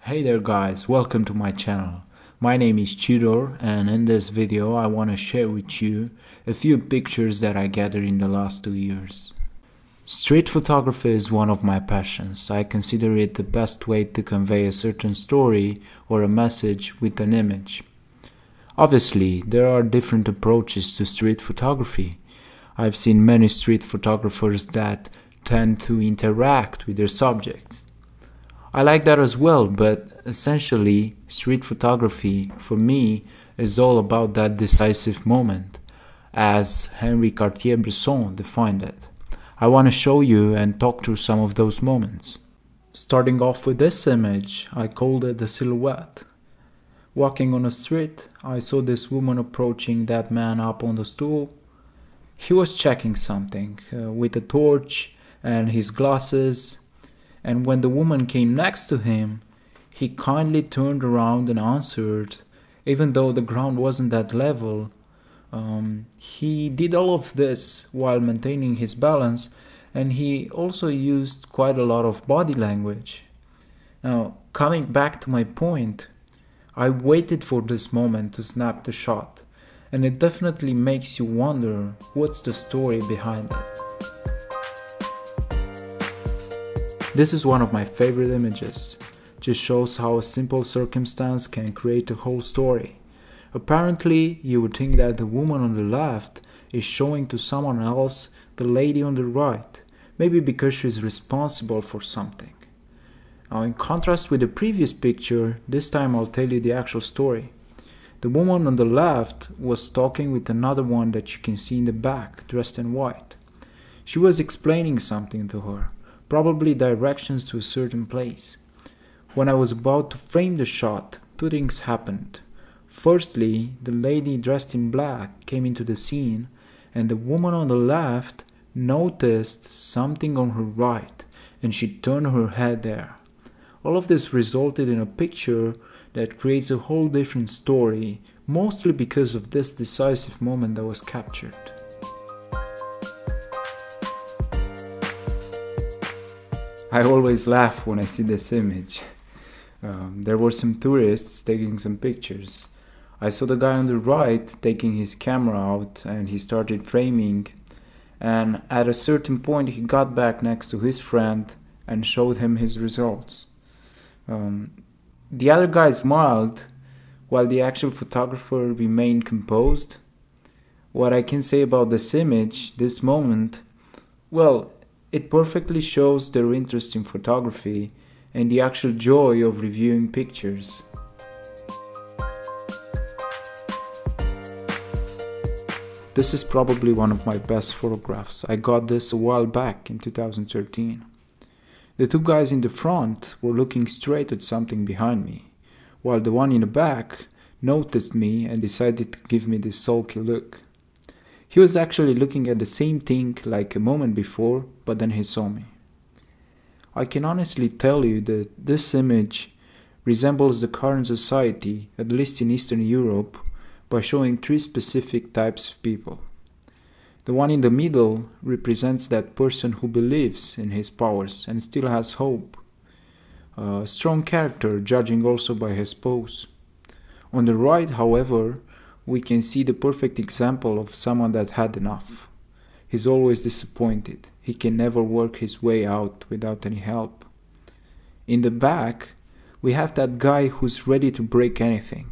Hey there guys, welcome to my channel. My name is Chidor and in this video I want to share with you a few pictures that I gathered in the last 2 years. Street photography is one of my passions. I consider it the best way to convey a certain story or a message with an image. Obviously, there are different approaches to street photography. I've seen many street photographers that tend to interact with their subjects. I like that as well, but essentially, street photography for me is all about that decisive moment, as Henri Cartier-Bresson defined it. I want to show you and talk through some of those moments. Starting off with this image, I called it the silhouette. Walking on a street, I saw this woman approaching that man up on the stool. He was checking something with a torch and his glasses. And when the woman came next to him, he kindly turned around and answered, even though the ground wasn't that level. He did all of this while maintaining his balance, and he also used quite a lot of body language. Now, coming back to my point, I waited for this moment to snap the shot, and it definitely makes you wonder what's the story behind it. This is one of my favorite images. Just shows how a simple circumstance can create a whole story. Apparently, you would think that the woman on the left is showing to someone else the lady on the right, maybe because she's responsible for something. Now, in contrast with the previous picture, this time I'll tell you the actual story. The woman on the left was talking with another one that you can see in the back, dressed in white. She was explaining something to her, probably directions to a certain place. When I was about to frame the shot, two things happened. Firstly, the lady dressed in black came into the scene, and the woman on the left noticed something on her right, and she turned her head there. All of this resulted in a picture that creates a whole different story, mostly because of this decisive moment that was captured. I always laugh when I see this image. There were some tourists taking some pictures. I saw the guy on the right taking his camera out and he started framing, and at a certain point he got back next to his friend and showed him his results. The other guy smiled while the actual photographer remained composed. What I can say about this image, this moment, well, it perfectly shows their interest in photography and the actual joy of reviewing pictures. This is probably one of my best photographs. I got this a while back in 2013. The two guys in the front were looking straight at something behind me, while the one in the back noticed me and decided to give me this sulky look. He was actually looking at the same thing like a moment before, but then he saw me. I can honestly tell you that this image resembles the current society, at least in Eastern Europe, by showing three specific types of people. The one in the middle represents that person who believes in his powers and still has hope. A strong character, judging also by his pose. On the right, however, we can see the perfect example of someone that had enough. He's always disappointed. He can never work his way out without any help. In the back, we have that guy who's ready to break anything.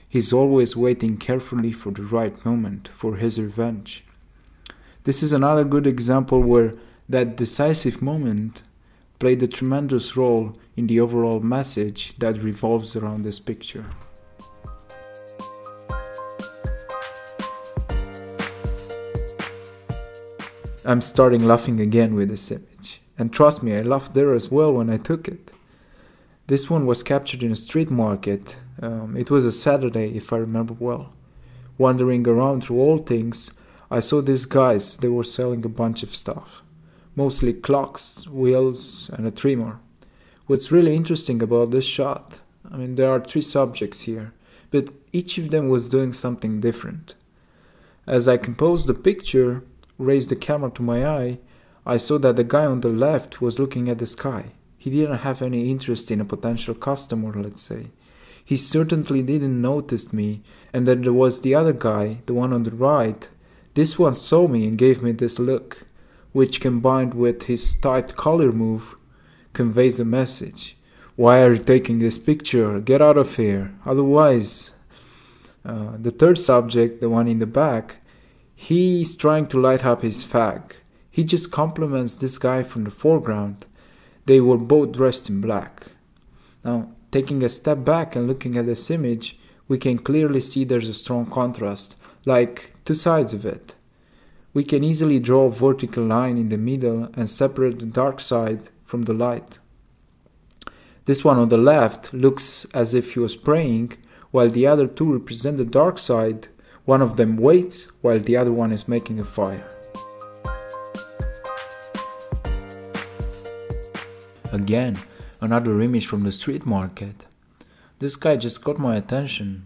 He's always waiting carefully for the right moment for his revenge. This is another good example where that decisive moment played a tremendous role in the overall message that revolves around this picture. I'm starting laughing again with this image. And trust me, I laughed there as well when I took it. This one was captured in a street market. It was a Saturday, if I remember well. Wandering around through all things, I saw these guys. They were selling a bunch of stuff. Mostly clocks, wheels, and a trimmer. What's really interesting about this shot, there are three subjects here, but each of them was doing something different. As I composed the picture, raised the camera to my eye, I saw that the guy on the left was looking at the sky. He didn't have any interest in a potential customer, let's say. He certainly didn't notice me, and then there was the other guy, the one on the right. This one saw me and gave me this look, which combined with his tight collar move conveys a message. Why are you taking this picture? Get out of here, otherwise. The third subject, the one in the back, he's trying to light up his fag. He just compliments this guy from the foreground. They were both dressed in black. Now, taking a step back and looking at this image, we can clearly see there's a strong contrast, like two sides of it. We can easily draw a vertical line in the middle and separate the dark side from the light. This one on the left looks as if he was praying, while the other two represent the dark side. One of them waits, while the other one is making a fire. Again, another image from the street market. This guy just got my attention.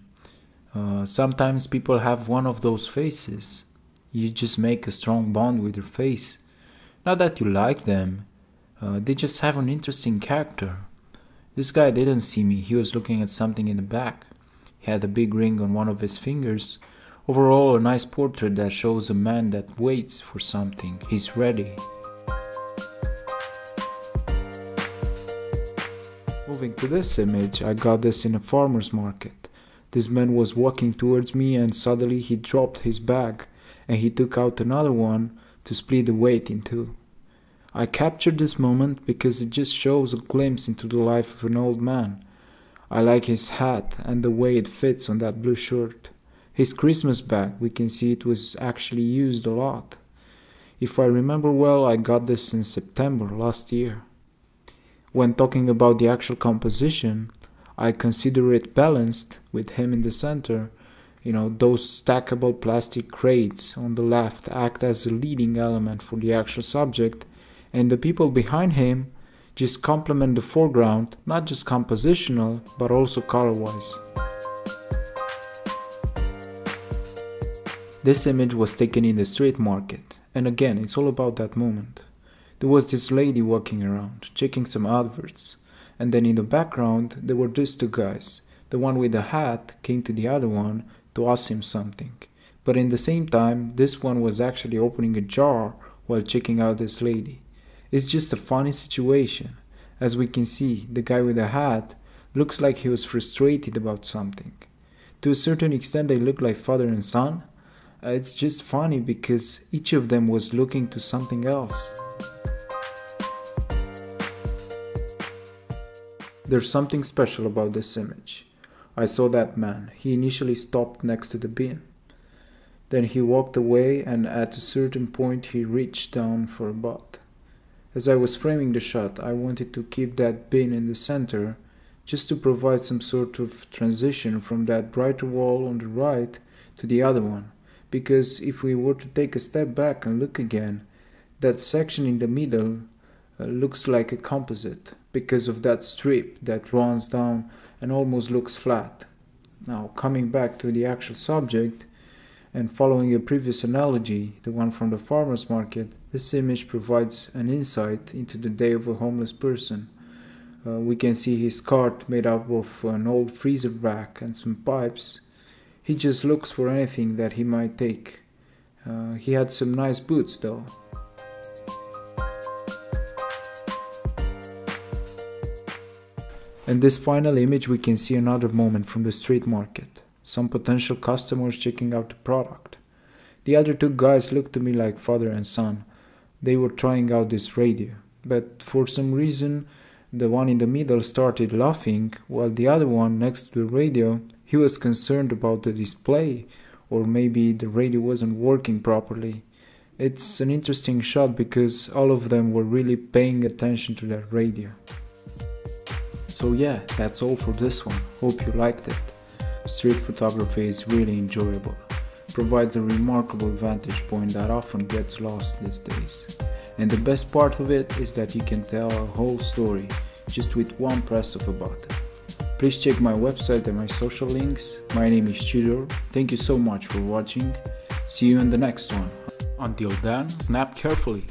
Sometimes people have one of those faces. You just make a strong bond with your face. Not that you like them, they just have an interesting character. This guy didn't see me, he was looking at something in the back. He had a big ring on one of his fingers. Overall, a nice portrait that shows a man that waits for something. He's ready. Moving to this image, I got this in a farmer's market. This man was walking towards me and suddenly he dropped his bag and he took out another one to split the weight in two. I captured this moment because it just shows a glimpse into the life of an old man. I like his hat and the way it fits on that blue shirt. His Christmas bag, we can see it was actually used a lot. If I remember well, I got this in September last year. When talking about the actual composition, I consider it balanced with him in the center. You know, those stackable plastic crates on the left act as a leading element for the actual subject, and the people behind him just complement the foreground, not just compositional, but also color-wise. This image was taken in the street market, and again, it's all about that moment. There was this lady walking around, checking some adverts, and then in the background, there were these two guys. The one with the hat came to the other one to ask him something, but in the same time, this one was actually opening a jar while checking out this lady. It's just a funny situation. As we can see, the guy with the hat looks like he was frustrated about something. To a certain extent, they look like father and son. It's just funny because each of them was looking to something else. There's something special about this image. I saw that man. He initially stopped next to the bin. Then he walked away and at a certain point he reached down for a butt. As I was framing the shot, I wanted to keep that bin in the center just to provide some sort of transition from that brighter wall on the right to the other one. Because if we were to take a step back and look again, that section in the middle looks like a composite because of that strip that runs down and almost looks flat. Now, coming back to the actual subject and following a previous analogy, the one from the farmer's market, this image provides an insight into the day of a homeless person. We can see his cart made up of an old freezer rack and some pipes. He just looks for anything that he might take. He had some nice boots though. In this final image we can see another moment from the street market. Some potential customers checking out the product. The other two guys looked to me like father and son. They were trying out this radio, but for some reason the one in the middle started laughing while the other one next to the radio, he was concerned about the display, or maybe the radio wasn't working properly. It's an interesting shot because all of them were really paying attention to that radio. So yeah, that's all for this one. Hope you liked it. Street photography is really enjoyable. Provides a remarkable vantage point that often gets lost these days. And the best part of it is that you can tell a whole story just with one press of a button. Please check my website and my social links. My name is Tudor. Thank you so much for watching. See you in the next one. Until then, snap carefully.